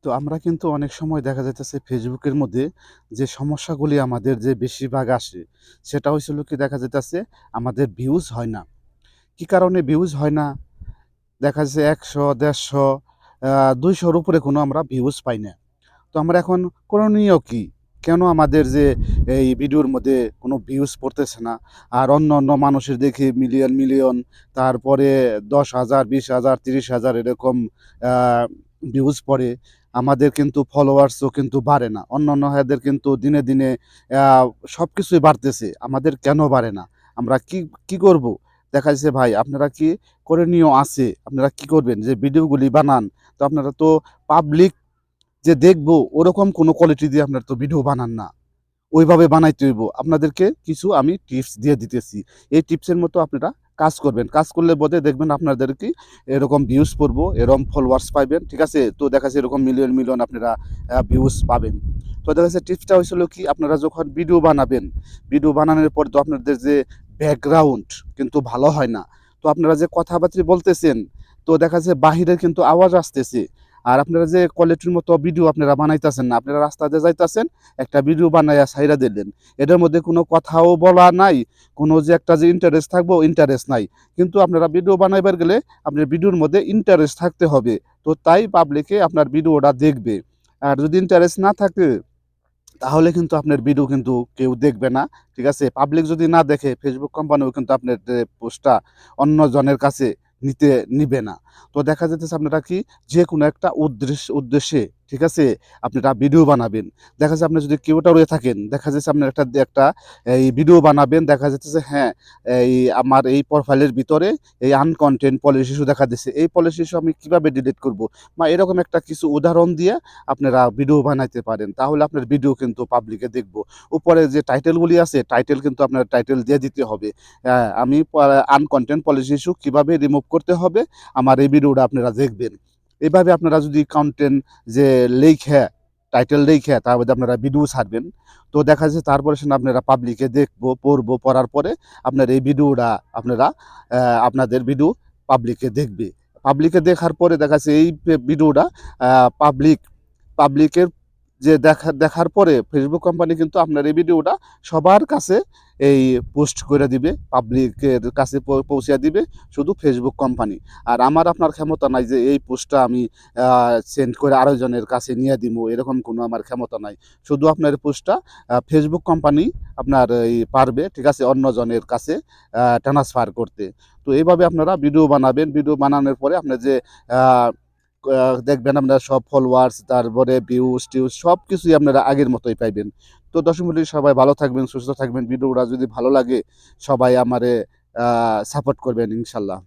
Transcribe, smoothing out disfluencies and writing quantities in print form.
তো আমরা কিন্তু অনেক সময় দেখা যাইতেছে ফেসবুকের মধ্যে যে সমস্যাগুলি আমাদের যে বেশিরভাগ আসে, সেটা হইছে হলো কি দেখা যাইতেছে আমাদের ভিউজ হয় না। কি কারণে ভিউজ হয় না? দেখা যাচ্ছে ১০০, ১৫০, ২০০ উপরে কোনো আমরা ভিউজ পাই না। তো আমরা এখন করণীয় কি? কেন আমাদের যে এই ভিডিওর মধ্যে কোনো ভিউজ পড়তেছে না? আর অন্য মানুষের দেখি মিলিয়ন, মিলিয়ন তারপরে ১০,০০০, ২০,০০০, ৩০,০০০ এরকম আ ভিউজ পড়ে। আমাদের কিন্তু ফলোয়ার্সও কিন্তু বাড়ে না। অন্যান্য এদের কিন্তু দিনে, দিনে আ সবকিছুই বাড়তেছে। আমাদের কেন বাড়ে না? আমরা কি করব? দেখা যাচ্ছে ভাই আপনারা কি করণীয় আছে? আপনারা কি করবেন? যে ভিডিওগুলি বানান, তো আপনারা তো পাবলিক যে দেখবো ওরকম কোনো কোয়ালিটি দিয়ে আপনারা তো ভিডিও বানান না। ওইভাবে বানাইতে হইব। আপনাদেরকে কিছু আমি টিপস দিয়ে দিতেছি। এই টিপসের মতো আপনারা কাজ করবেন। কাজ করলে বোধহয় দেখবেন আপনাদের কি এরকম ভিউজ পড়বো, এরকম ফলোয়ার্স পাইবেন। ঠিক আছে? তো দেখা যাচ্ছে এরকম মিলিয়ন, মিলিয়ন আপনারা ভিউজ পাবেন। তো দেখা যাচ্ছে টিপসটা হইছিল কি আপনারা যখন ভিডিও বানাবেন, ভিডিও বানানোর পর তো আপনাদের যে ব্যাকগ্রাউন্ড কিন্তু ভালো হয় না। তো আপনারা যে কথাবার্তা বলতেছেন, তো দেখা যাচ্ছে বাহিরের কিন্তু আওয়াজ আসতেছে। আর আপনারা যে কোয়ালিটির মতো ভিডিও আপনারা বানাইতেছেন না। আপনারা রাস্তা দিয়ে যাইতেছেন, একটা ভিডিও বানাইয়া ছাইড়া দিলেন। এটার মধ্যে কোনো কথাও বলা নাই, কোনো যে একটা যে ইন্টারেস্ট থাকবো, ইন্টারেস্ট নাই। কিন্তু আপনারা ভিডিও বানাইবার গেলে আপনার ভিডিওর মধ্যে ইন্টারেস্ট থাকতে হবে। তো তাই পাবলিকে আপনার ভিডিওটা দেখবে। আর যদি ইন্টারেস্ট না থাকে তাহলে কিন্তু আপনার ভিডিও কিন্তু কেউ দেখবে না। ঠিক আছে? পাবলিক যদি না দেখে Facebook কোম্পানিও কিন্তু আপনার যে পোস্টটা অন্যজনের কাছে নিবে না। তো দেখা যাইতেছে আপনারা কি যেকোনো একটা উদ্দেশ্যে, ঠিক আছে? আপনারা ভিডিও বানাবেন। দেখা যাচ্ছে আপনি যদি কিউরেটর হয়ে থাকেন, দেখা যাচ্ছে আপনার একটা এই ভিডিও বানাবেন। দেখা যাচ্ছে হ্যাঁ, এই আমার এই প্রোফাইলের ভিতরে এই আনকন্টেন্ট পলিসি ইস্যু দেখা দিছে। এই পলিসি ইস্যু আমি কিভাবে ডিলিট করব? বা এরকম একটা কিছু উদাহরণ দিয়ে আপনারা ভিডিও বানাইতে পারেন। তাহলে আপনার ভিডিও কিন্তু পাবলিকে দেখব। উপরে যে টাইটেলগুলি আছে, টাইটেল কিন্তু আপনার টাইটেল দিয়ে দিতে হবে। আমি আনকন্টেন্ট পলিসি ইস্যু কিভাবে রিমুভ করতে হবে, আমার এই ভিডিওটা আপনারা দেখবেন। এভাবে আপনারা যদি কনটেন্ট যে লেইখা, টাইটেল লেইখা তার মধ্যে আপনারা ভিডিও ছাড়বেন। তো দেখা যাচ্ছে তারপরে সেটা আপনারা পাবলিকে দেখবো, পড়বো, পড়ার পরে আপনার এই ভিডিওটা আপনারা আপনাদের ভিডিও পাবলিকে দেখবে। পাবলিকে দেখার পরে দেখা যাচ্ছে এই ভিডিওটা আ পাবলিক পাবলিকের যে দেখার পরে ফেসবুক কোম্পানি কিন্তু আপনার এই ভিডিওটা সবার কাছে এই পোস্ট করে দিবে, পাবলিকের কাছে পৌঁছে দিবে শুধু ফেসবুক কোম্পানি। আর আমার আপনার ক্ষমতা নাই যে এই পোস্টটা আমি সেন্ড করে আরেকজনের কাছে নিয়ে দিব, এরকম কোনো আমার ক্ষমতা নাই। শুধু আপনার পোস্টটা ফেসবুক কোম্পানি আপনার এই পারবে, ঠিক আছে? অন্যজনের কাছে ট্রান্সফার করতে। তো এইভাবে আপনারা ভিডিও বানাবেন। ভিডিও বানানোর পরে আপনার যে আ দেখবেন আপনারা সব ফলোয়ার্স তারপরে ভিউজ-টিউজ সবকিছুই আপনারা আগের মতোই পাইবেন। তো দর্শক মন্ডলী সবাই ভালো থাকবেন, সুস্থ থাকবেন। ভিডিওটা যদি ভালো লাগে সবাই আমারে সাপোর্ট করবেন ইনশাআল্লাহ।